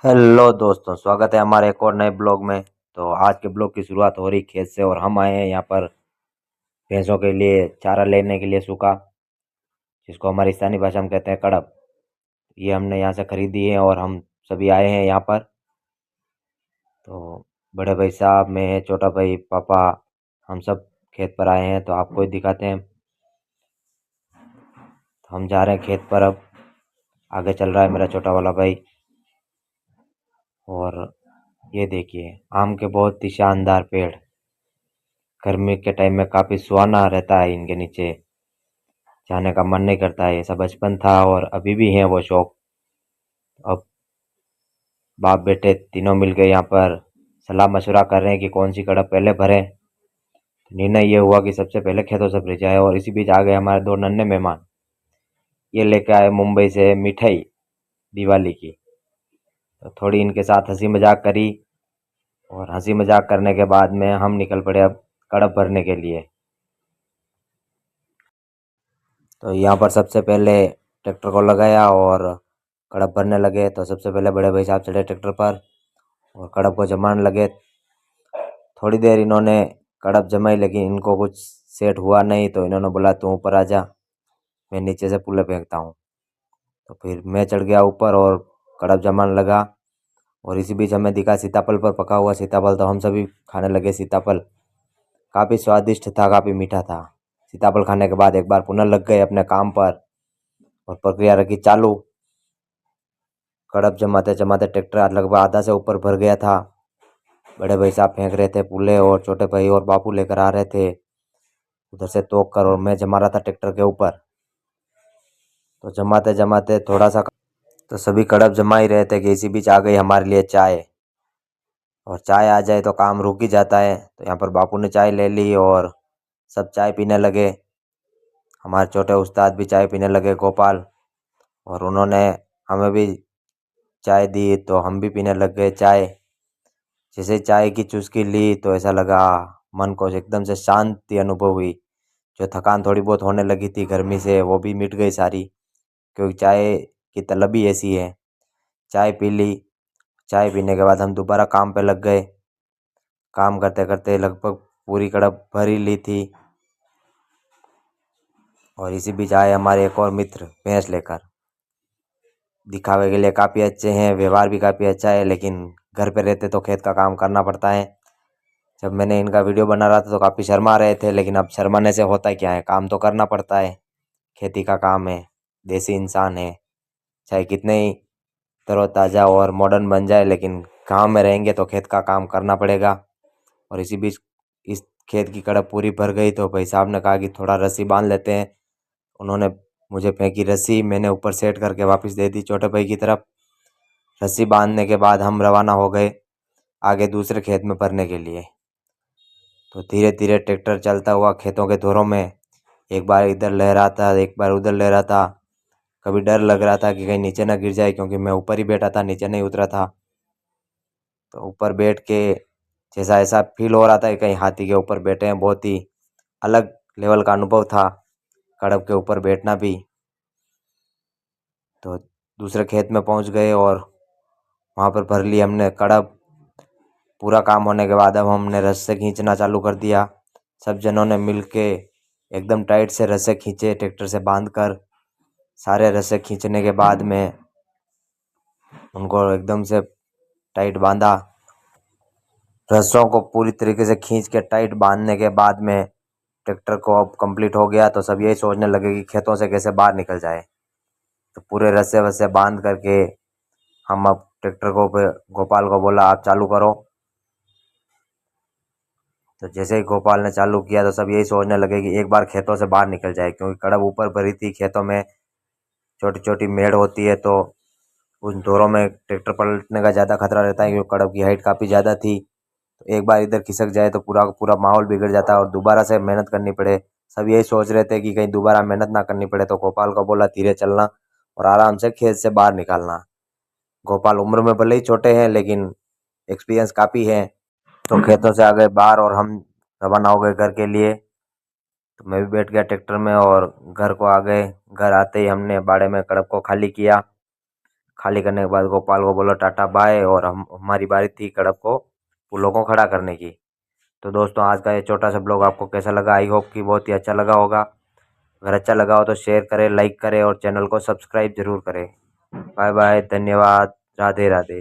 Hello दोस्तों, स्वागत है हमारे एक और नए ब्लॉग में। तो आज के ब्लॉग की शुरुआत हो रही खेत से और हम आए हैं यहाँ पर भैंसों के लिए चारा लेने के लिए सूखा, जिसको हमारी स्थानीय भाषा में कहते हैं कड़प। ये हमने यहाँ से खरीदी है और हम सभी आए हैं यहाँ पर। तो बड़े भाई साहब, मैं, छोटा भाई, पापा, हम सब खेत पर आए हैं। तो आपको ही दिखाते हैं। तो हम जा रहे हैं खेत पर। अब आगे चल रहा है मेरा छोटा वाला भाई। और ये देखिए, आम के बहुत ही शानदार पेड़। गर्मी के टाइम में काफ़ी सुहाना रहता है, इनके नीचे जाने का मन नहीं करता है। ऐसा बचपन था और अभी भी है वो शौक। अब बाप बेटे तीनों मिल के यहाँ पर सलाह मशवरा कर रहे हैं कि कौन सी कड़क पहले भरें। तो निर्णय ये हुआ कि सबसे पहले खेतों से भरी जाए। और इसी बीच आ गए हमारे दो नन्हे मेहमान। ये लेके आए मुंबई से मिठाई दिवाली की। तो थोड़ी इनके साथ हंसी मजाक करी और हंसी मजाक करने के बाद में हम निकल पड़े अब कड़प भरने के लिए। तो यहाँ पर सबसे पहले ट्रैक्टर को लगाया और कड़प भरने लगे। तो सबसे पहले बड़े भाई साहब चढ़े ट्रैक्टर पर और कड़प को जमाने लगे। थोड़ी देर इन्होंने कड़प जमाई, लेकिन इनको कुछ सेट हुआ नहीं। तो इन्होंने बोला तू ऊपर आ जा, मैं नीचे से पुल्ले फेंकता हूँ। तो फिर मैं चढ़ गया ऊपर और कड़प जमाने लगा। और इसी बीच हमें दिखा सीताफल पर पका हुआ सीताफल। तो हम सभी खाने लगे सीताफल। काफ़ी स्वादिष्ट था, काफ़ी मीठा था। सीताफल खाने के बाद एक बार पुनः लग गए अपने काम पर और प्रक्रिया रखी चालू। कड़प जमाते जमाते ट्रैक्टर लगभग आधा से ऊपर भर गया था। बड़े भाई साहब फेंक रहे थे पुल्ले और छोटे भाई और बापू लेकर आ रहे थे उधर से तोक कर, और मैं जमा रहा था ट्रैक्टर के ऊपर। तो जमाते जमाते थोड़ा सा, तो सभी कड़प जमा ही रहे थे कि इसी बीच आ गई हमारे लिए चाय। और चाय आ जाए तो काम रुक ही जाता है। तो यहाँ पर बापू ने चाय ले ली और सब चाय पीने लगे। हमारे छोटे उस्ताद भी चाय पीने लगे, गोपाल। और उन्होंने हमें भी चाय दी तो हम भी पीने लग गए चाय। जैसे चाय की चुस्की ली तो ऐसा लगा मन को एकदम से शांति अनुभव हुई। जो थकान थोड़ी बहुत होने लगी थी गर्मी से, वो भी मिट गई सारी, क्योंकि चाय की तलब ही ऐसी है। चाय पी ली। चाय पीने के बाद हम दोबारा काम पे लग गए। काम करते करते लगभग पूरी कड़प भर ही ली थी। और इसी बीच आए हमारे एक और मित्र भैंस लेकर। दिखावे के लिए काफ़ी अच्छे हैं, व्यवहार भी काफ़ी अच्छा है, लेकिन घर पे रहते तो खेत का काम करना पड़ता है। जब मैंने इनका वीडियो बना रहा था तो काफ़ी शर्मा रहे थे, लेकिन अब शर्माने से होता क्या है, काम तो करना पड़ता है। खेती का काम है, देसी इंसान है। चाहे कितने ही तरोताज़ा और मॉडर्न बन जाए, लेकिन गाँव में रहेंगे तो खेत का काम करना पड़ेगा। और इसी बीच इस खेत की कड़प पूरी भर गई तो भाई साहब ने कहा कि थोड़ा रस्सी बांध लेते हैं। उन्होंने मुझे फेंकी रस्सी, मैंने ऊपर सेट करके वापस दे दी छोटे भाई की तरफ। रस्सी बांधने के बाद हम रवाना हो गए आगे दूसरे खेत में भरने के लिए। तो धीरे धीरे ट्रैक्टर चलता हुआ खेतों के धोरों में एक बार इधर लहराता, एक बार उधर लहराता। कभी डर लग रहा था कि कहीं नीचे ना गिर जाए, क्योंकि मैं ऊपर ही बैठा था, नीचे नहीं उतरा था। तो ऊपर बैठ के जैसा ऐसा फील हो रहा था कि कहीं हाथी के ऊपर बैठे हैं। बहुत ही अलग लेवल का अनुभव था कड़प के ऊपर बैठना भी। तो दूसरे खेत में पहुंच गए और वहाँ पर भर ली हमने कड़प। पूरा काम होने के बाद अब हमने रस्से खींचना चालू कर दिया। सब जनों ने मिल के एकदम टाइट से रस्से खींचे, ट्रैक्टर से बांध कर। सारे रस्से खींचने के बाद में उनको एकदम से टाइट बांधा। रस्सों को पूरी तरीके से खींच के टाइट बांधने के बाद में ट्रैक्टर को अब कंप्लीट हो गया। तो सब यही सोचने लगे कि खेतों से कैसे बाहर निकल जाए। तो पूरे रस्से वस्से बांध करके हम अब ट्रैक्टर को पे गोपाल को बोला आप चालू करो। तो जैसे ही गोपाल ने चालू किया तो सब यही सोचने लगे कि एक बार खेतों से बाहर निकल जाए, क्योंकि कड़ब ऊपर भरी थी। खेतों में छोटी छोटी मेड़ होती है, तो उन दौरों में ट्रैक्टर पलटने का ज़्यादा खतरा रहता है, क्योंकि कड़ब की हाइट काफ़ी ज़्यादा थी। तो एक बार इधर खिसक जाए तो पूरा पूरा माहौल बिगड़ जाता है और दोबारा से मेहनत करनी पड़े। सब यही सोच रहे थे कि कहीं दोबारा मेहनत ना करनी पड़े। तो गोपाल को बोला धीरे चलना और आराम से खेत से बाहर निकालना। गोपाल उम्र में भले ही छोटे हैं, लेकिन एक्सपीरियंस काफ़ी है। तो खेतों से आ गए बाहर और हम रवाना हो गए घर के लिए। तो मैं भी बैठ गया ट्रैक्टर में और घर को आ गए। घर आते ही हमने बाड़े में कड़प को खाली किया। खाली करने के बाद गोपाल को बोला टाटा बाय, और हमारी बारी थी कड़प को पुलों को खड़ा करने की। तो दोस्तों आज का ये छोटा सा ब्लॉग आपको कैसा लगा? आई होप कि बहुत ही अच्छा लगा होगा। अगर अच्छा लगा हो तो शेयर करें, लाइक करें और चैनल को सब्सक्राइब जरूर करें। बाय बाय, धन्यवाद, राधे राधे।